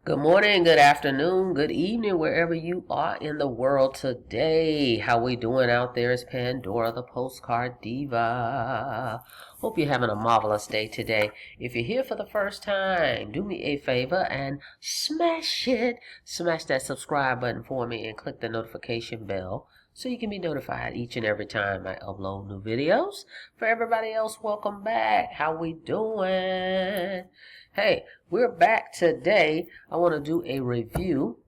Good morning, good afternoon, good evening, wherever you are in the world today. How we doing out there is Pandora, the postcard diva. Hope you're having a marvelous day today. If you're here for the first time, do me a favor and smash it. Smash that subscribe button for me and click the notification bell so you can be notified each and every time I upload new videos. For everybody else, welcome back. How we doing? Hey, we're back today. I want to do a review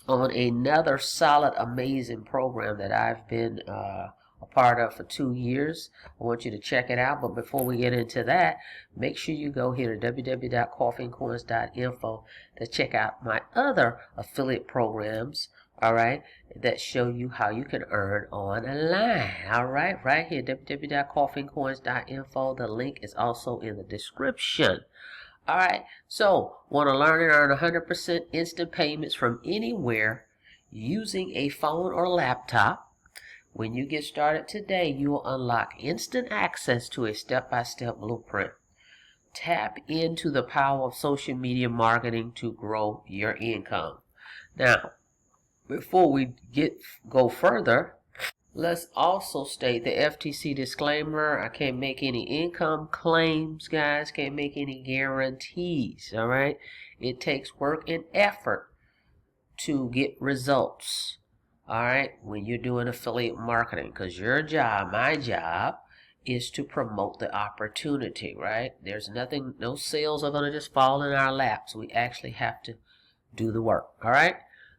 on another solid, amazing program that I've been a part of for 2 years. I want you to check it out. But before we get into that, make sure you go here to www.coffeeandcoins.info to check out my other affiliate programs, all right, that show you how you can earn online. All right, right here, www.coffeeandcoins.info. The link is also in the description. All right, so want to learn and earn 100% instant payments from anywhere using a phone or laptop. When you get started today, you will unlock instant access to a step-by-step blueprint. Tap into the power of social media marketing to grow your income. Now, before we go further, let's also state the FTC disclaimer. I can't make any income claims, guys. Can't make any guarantees, all right? It takes work and effort to get results, all right, when you're doing affiliate marketing. Because your job, my job, is to promote the opportunity, right? There's nothing, no sales are going to just fall in our laps. We actually have to do the work, all right?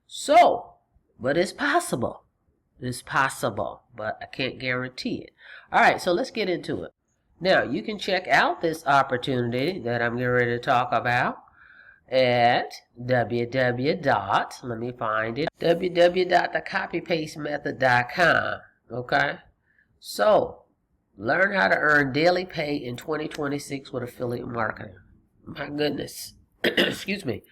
So, but it's possible. It's possible, but I can't guarantee it. All right, so let's get into it. Now, you can check out this opportunity that I'm getting ready to talk about at www.thecopypastemethod.com. Okay? So, learn how to earn daily pay in 2026 with affiliate marketing. My goodness. Excuse me.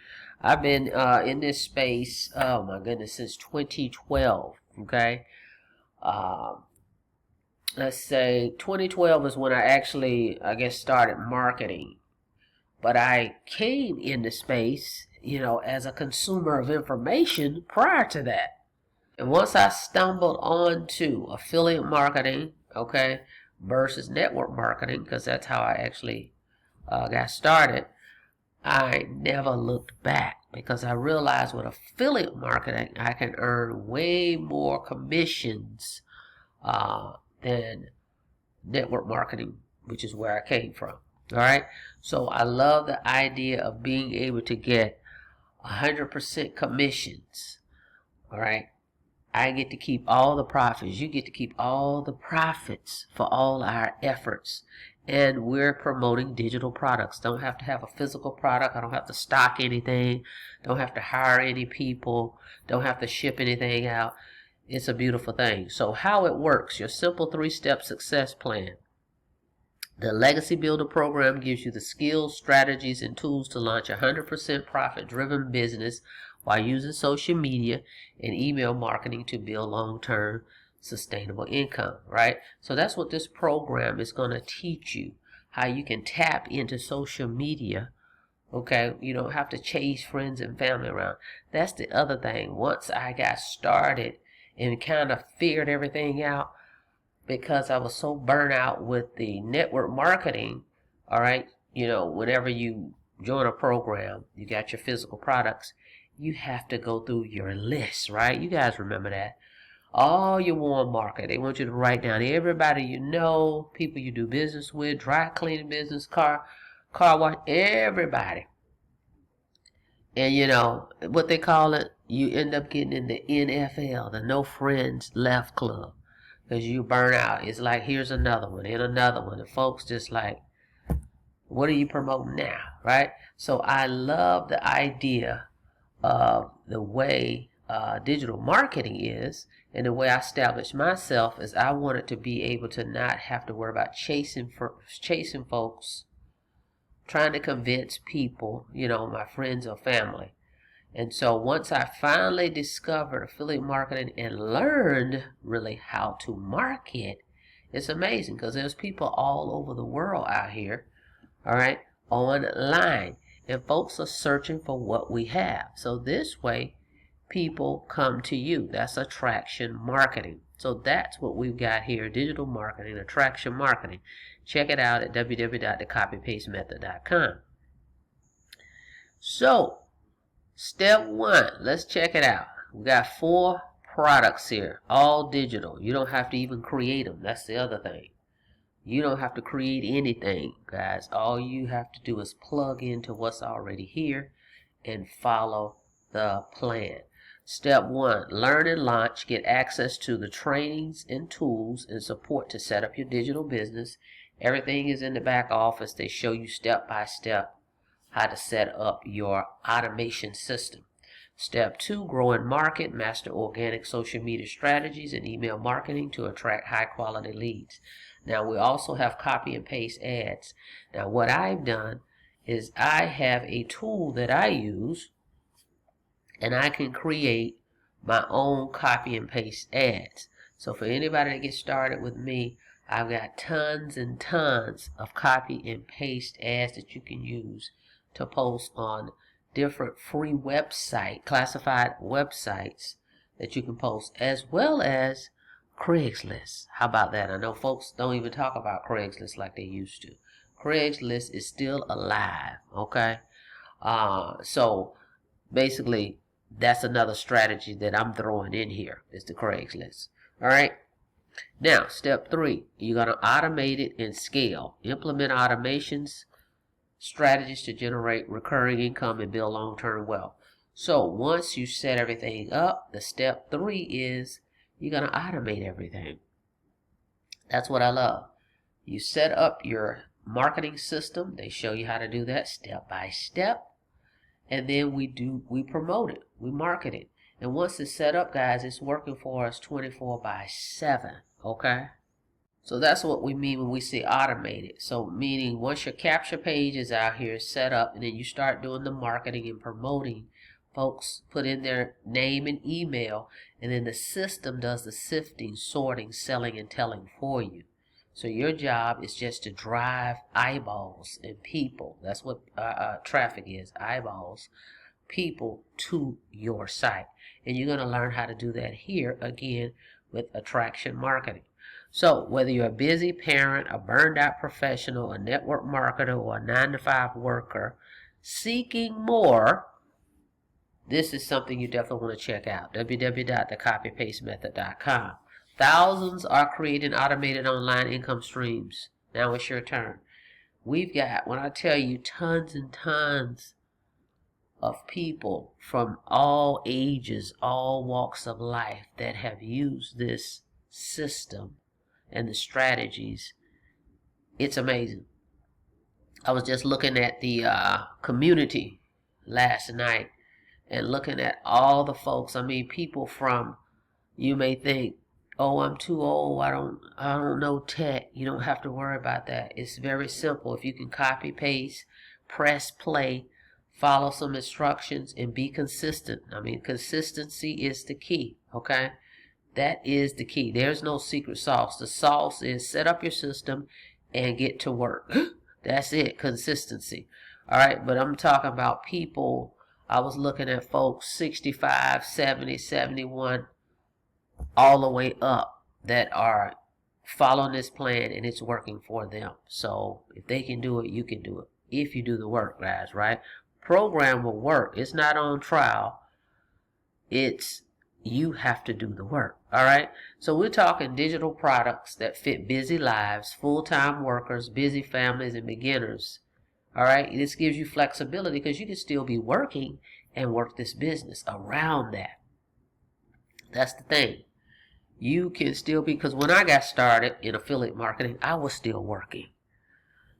I've been in this space, oh my goodness, since 2012. Okay, let's say 2012 is when I actually, started marketing. But I came into space, as a consumer of information prior to that. And once I stumbled onto affiliate marketing, okay, versus network marketing, because that's how I actually got started, I never looked back because I realized with affiliate marketing, I can earn way more commissions than network marketing, which is where I came from. All right. So I love the idea of being able to get 100% commissions. All right. I get to keep all the profits. You get to keep all the profits for all our efforts. And we're promoting digital products. Don't have to have a physical product. I don't have to stock anything. Don't have to hire any people. Don't have to ship anything out. It's a beautiful thing. So how it works, your simple 3-step success plan. The Legacy Builder program gives you the skills, strategies, and tools to launch a 100% profit-driven business while using social media and email marketing to build long-term sustainable income, right? So that's what this program is going to teach you, how you can tap into social media. Okay, you don't have to chase friends and family around. That's the other thing. Once I got started and kind of figured everything out, because I was so burnt out with the network marketing, all right, whenever you join a program, you got your physical products, you have to go through your list, right? You guys remember that. All your warm market. They want you to write down everybody you know, people you do business with, dry cleaning business, car wash, everybody. And what they call it, you end up getting in the NFL, the No Friends Left Club, because you burn out. It's like, here's another one and another one. And folks just like, what are you promoting now, right? So I love the idea of the way digital marketing is, and the way I established myself is I wanted to be able to not have to worry about chasing folks, trying to convince people, my friends or family. And so once I finally discovered affiliate marketing and learned really how to market, it's amazing because there's people all over the world out here, all right, online. and folks are searching for what we have. So this way, people come to you. That's attraction marketing. So that's what we've got here, digital marketing, attraction marketing. Check it out at www.thecopypastemethod.com. So, step 1, let's check it out. We got 4 products here, all digital. You don't have to even create them. That's the other thing. You don't have to create anything, guys. All you have to do is plug into what's already here and follow the plan. Step 1, learn and launch. Get access to the trainings and tools and support to set up your digital business. Everything is in the back office. They show you step by step how to set up your automation system. Step 2, grow and market. Master organic social media strategies and email marketing to attract high quality leads. Now we also have copy and paste ads. Now what I've done is I have a tool that I use, and I can create my own copy and paste ads. So for anybody that gets started with me, I've got tons and tons of copy and paste ads that you can use to post on different free website, classified websites that you can post, as well as Craigslist. How about that? I know folks don't even talk about Craigslist like they used to. Craigslist is still alive, okay? So basically, that's another strategy that I'm throwing in here, is the Craigslist. All right. Now, step 3, you're going to automate it and scale. Implement automations, strategies to generate recurring income and build long-term wealth. So once you set everything up, the step 3 is you're going to automate everything. That's what I love. You set up your marketing system. They show you how to do that step by step. And then we promote it. We market it. And once it's set up, guys, it's working for us 24/7. Okay? So that's what we mean when we say automated. So meaning once your capture page is out here set up, and then you start doing the marketing and promoting, folks put in their name and email, and then the system does the sifting, sorting, selling, and telling for you. So your job is just to drive eyeballs and people. That's what traffic is, eyeballs, people to your site. And you're going to learn how to do that here again with attraction marketing. So whether you're a busy parent, a burned out professional, a network marketer, or a 9-to-5 worker seeking more, this is something you definitely want to check out. www.thecopypastemethod.com. Thousands are creating automated online income streams. Now it's your turn. We've got, when I tell you, tons and tons of people from all ages, all walks of life that have used this system and the strategies. It's amazing. I was just looking at the community last night and looking at all the folks. I mean, people from, you may think, oh, I'm too old, I don't know tech. You don't have to worry about that. It's very simple. If you can copy, paste, press play, follow some instructions, and be consistent. I mean, consistency is the key, okay? That is the key. There's no secret sauce. The sauce is set up your system and get to work. That's it, consistency. All right, but I'm talking about people. I was looking at folks 65, 70, 71, all the way up that are following this plan and it's working for them. So if they can do it, you can do it. If you do the work, guys, right? Program will work. It's not on trial. It's you have to do the work. All right. So we're talking digital products that fit busy lives, full-time workers, busy families, and beginners. All right. This gives you flexibility because you can still be working and work this business around that. That's the thing. You can still be, because when I got started in affiliate marketing, I was still working.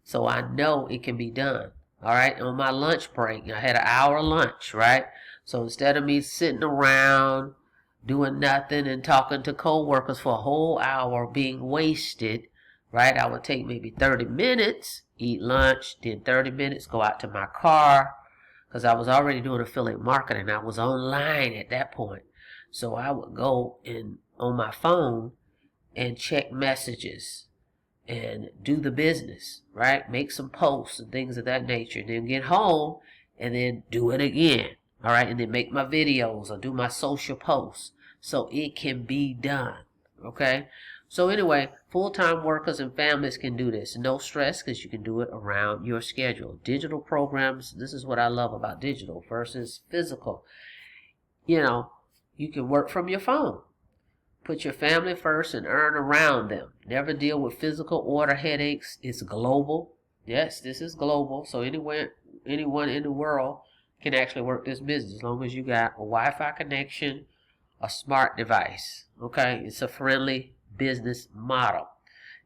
So I know it can be done. All right. On my lunch break, I had an hour lunch, right? So instead of me sitting around doing nothing and talking to coworkers for a whole hour being wasted, right? I would take maybe 30 minutes, eat lunch, then 30 minutes, go out to my car, because I was already doing affiliate marketing. I was online at that point. So I would go in on my phone and check messages and do the business, right? Make some posts and things of that nature. And then get home and then do it again. All right, and then make my videos or do my social posts. So it can be done. Okay. So anyway, full-time workers and families can do this. No stress, because you can do it around your schedule. Digital programs, this is what I love about digital versus physical. You know, you can work from your phone. Put your family first and earn around them. Never deal with physical order headaches. It's global. Yes, this is global. So anyone in the world can actually work this business as long as you got a Wi-Fi connection, a smart device. Okay, it's a friendly business model.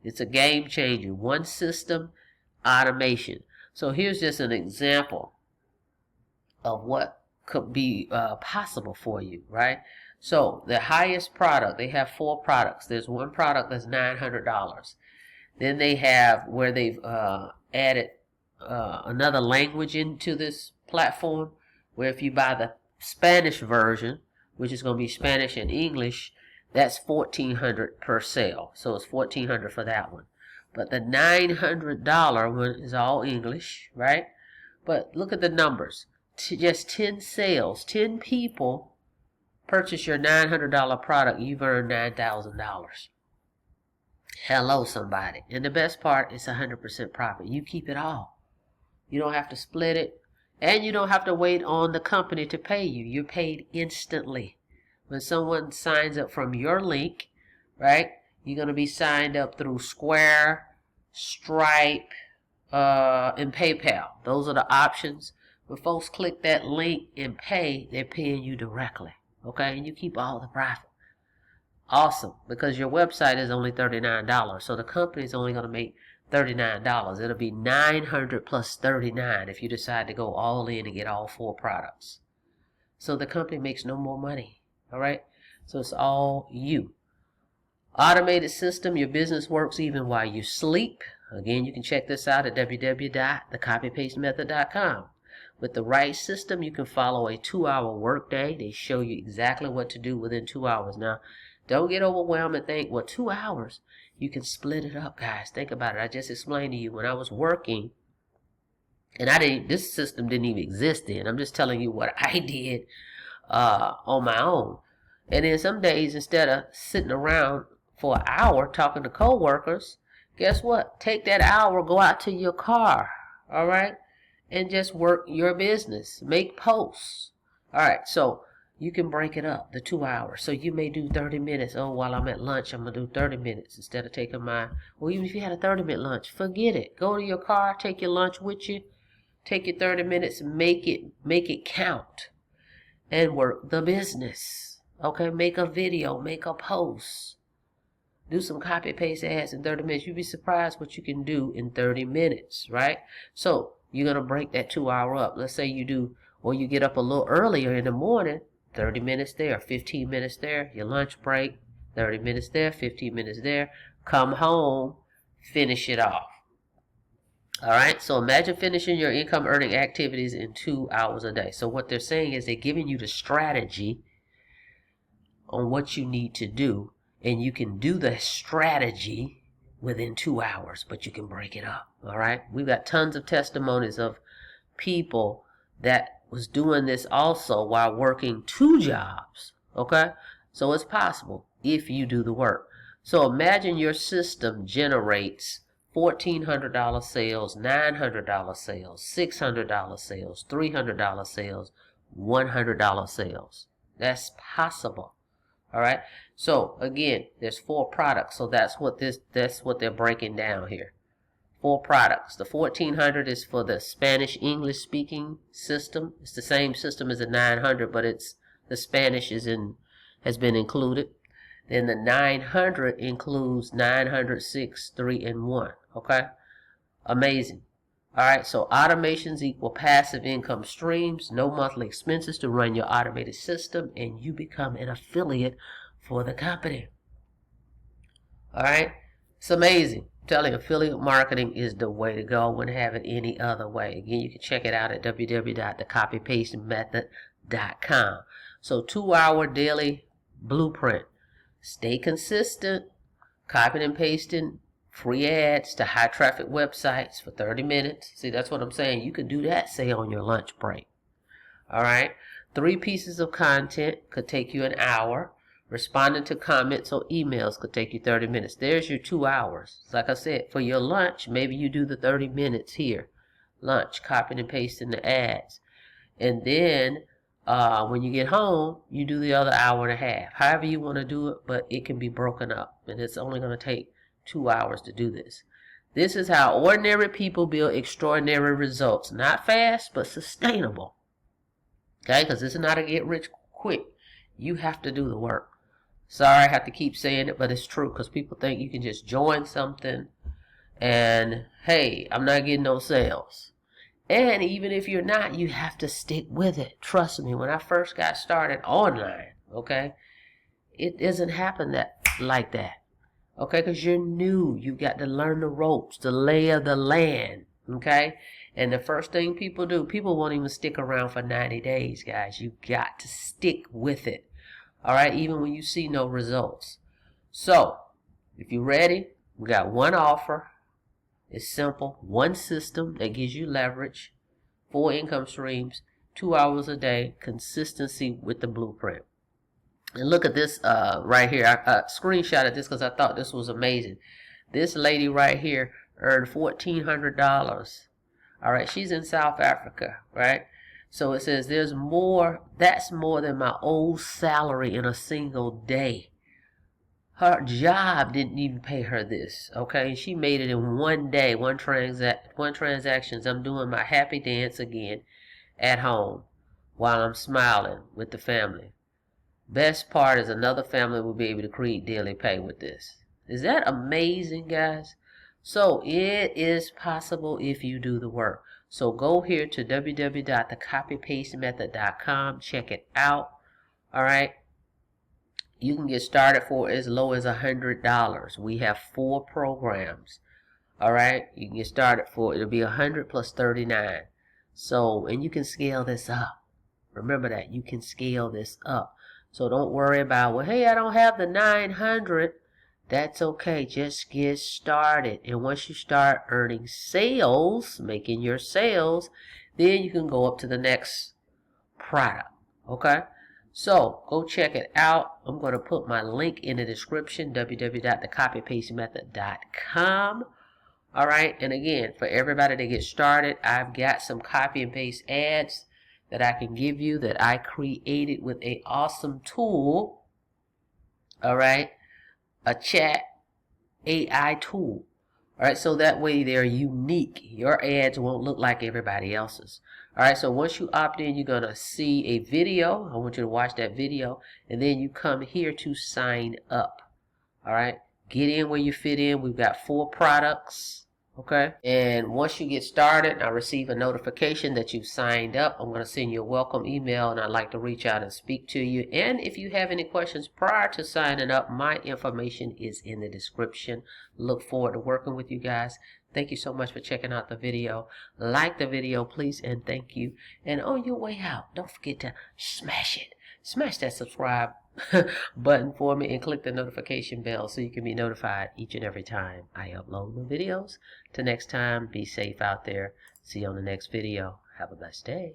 It's a game changer. One system, automation. So here's just an example of what could be possible for you, right? So the highest product, they have 4 products. There's one product that's $900. Then they have where they've added another language into this platform, where if you buy the Spanish version, which is going to be Spanish and English, that's $1,400 per sale. So it's $1,400 for that one. But the $900 one is all English, right? But look at the numbers. Just 10 sales, 10 people purchase your $900 product, you've earned $9,000. Hello, somebody. And the best part is 100% profit. You keep it all. You don't have to split it. And you don't have to wait on the company to pay you. You're paid instantly. When someone signs up from your link, right, you're going to be signed up through Square, Stripe, and PayPal. Those are the options. When folks click that link and pay, they're paying you directly. Okay, and you keep all the profit. Awesome, because your website is only $39. So the company is only going to make $39. It'll be $900 plus $39 if you decide to go all in and get all 4 products. So the company makes no more money. All right, so it's all you. Automated system, your business works even while you sleep. Again, you can check this out at www.thecopypastemethod.com. With the right system, you can follow a 2-hour workday. They show you exactly what to do within 2 hours. Now, don't get overwhelmed and think, well, 2 hours. You can split it up, guys. Think about it. I just explained to you when I was working, and this system didn't even exist then. I'm just telling you what I did on my own. And then some days, instead of sitting around for an hour talking to coworkers, guess what? Take that hour, go out to your car, all right, and just work your business. Make posts. All right, so you can break it up, the 2 hours. So you may do 30 minutes. Oh, while I'm at lunch, I'm going to do 30 minutes instead of taking well, even if you had a 30-minute lunch, forget it. Go to your car, take your lunch with you, take your 30 minutes, make it count, and work the business. Okay, make a video, make a post. Do some copy-paste ads in 30 minutes. You'd be surprised what you can do in 30 minutes, right? So you're going to break that 2 hour up. Let's say you get up a little earlier in the morning, 30 minutes there, 15 minutes there, your lunch break, 30 minutes there, 15 minutes there. Come home, finish it off. All right, so imagine finishing your income earning activities in 2 hours a day. So what they're saying is they're giving you the strategy on what you need to do, and you can do the strategy within 2 hours, but you can break it up. All right, we've got tons of testimonies of people that was doing this also while working 2 jobs. Okay, so it's possible if you do the work. So imagine your system generates $1,400 sales, $900 sales, $600 sales, $300 sales, $100 sales. That's possible. All right. So again, there's 4 products. So that's what they're breaking down here. 4 products. The 1,400 is for the Spanish English speaking system. It's the same system as the 900, but the Spanish has been included. Then the 900 includes 900, 6, 3, and 1. Okay? Amazing. All right, so automations equal passive income streams, no monthly expenses to run your automated system, and you become an affiliate for the company. All right, it's amazing. I'm telling you, affiliate marketing is the way to go. I wouldn't have it any other way. Again, you can check it out at www.thecopypastemethod.com. So 2-hour daily blueprint. Stay consistent. Copying and pasting free ads to high traffic websites for 30 minutes. See, that's what I'm saying. You could do that, say, on your lunch break. All right. 3 pieces of content could take you an hour. Responding to comments or emails could take you 30 minutes. There's your 2 hours. Like I said, for your lunch, maybe you do the 30 minutes here. Lunch, copying and pasting the ads. And then when you get home, you do the other hour and a half. However you want to do it, but it can be broken up. And it's only going to take 2 hours to do this. This is how ordinary people build extraordinary results. Not fast, but sustainable. Okay, because this is not a get rich quick. You have to do the work. Sorry, I have to keep saying it, but it's true. Because people think you can just join something and, hey, I'm not getting no sales. And even if you're not, you have to stick with it. Trust me, when I first got started online, okay, it doesn't happen like that. Okay, because you're new. You got to learn the ropes, the lay of the land. Okay, and the first thing people do, people won't even stick around for 90 days, guys. You got to stick with it. All right, even when you see no results. So, if you're ready, we got one offer. It's simple. One system that gives you leverage, 4 income streams, 2 hours a day, consistency with the blueprint. And look at this right here. I screenshotted this because I thought this was amazing. This lady right here earned $1,400. All right, she's in South Africa, right? So it says there's more. That's more than my old salary in a single day. Her job didn't even pay her this, okay? She made it in one day, one transactions. I'm doing my happy dance again at home while I'm smiling with the family. Best part is another family will be able to create daily pay with this. Is that amazing, guys? So it is possible if you do the work. So go here to www.thecopypastemethod.com. Check it out. All right. You can get started for as low as $100. We have 4 programs. All right. You can get started for, it'll be 100 plus 39. So, and you can scale this up. Remember that you can scale this up. So don't worry about, well, hey, I don't have the 900. That's okay. Just get started. And once you start earning sales, making your sales, then you can go up to the next product. Okay? So go check it out. I'm going to put my link in the description, www.thecopypastemethod.com. All right. And again, for everybody to get started, I've got some copy and paste ads that I can give you that I created with an awesome tool. All right. A chat AI tool. All right, so that way they're unique. Your ads won't look like everybody else's. All right, so once you opt in, you're going to see a video. I want you to watch that video, and then you come here to sign up. All right, get in where you fit in. We've got 4 products. Okay, and once you get started, I receive a notification that you've signed up. I'm going to send you a welcome email, and I'd like to reach out and speak to you. And if you have any questions prior to signing up, my information is in the description. Look forward to working with you guys. Thank you so much for checking out the video. Like the video, please, and thank you. And on your way out, don't forget to smash it. Smash that subscribe button for me and click the notification bell so you can be notified each and every time I upload my videos. Till next time, be safe out there. See you on the next video. Have a blessed day.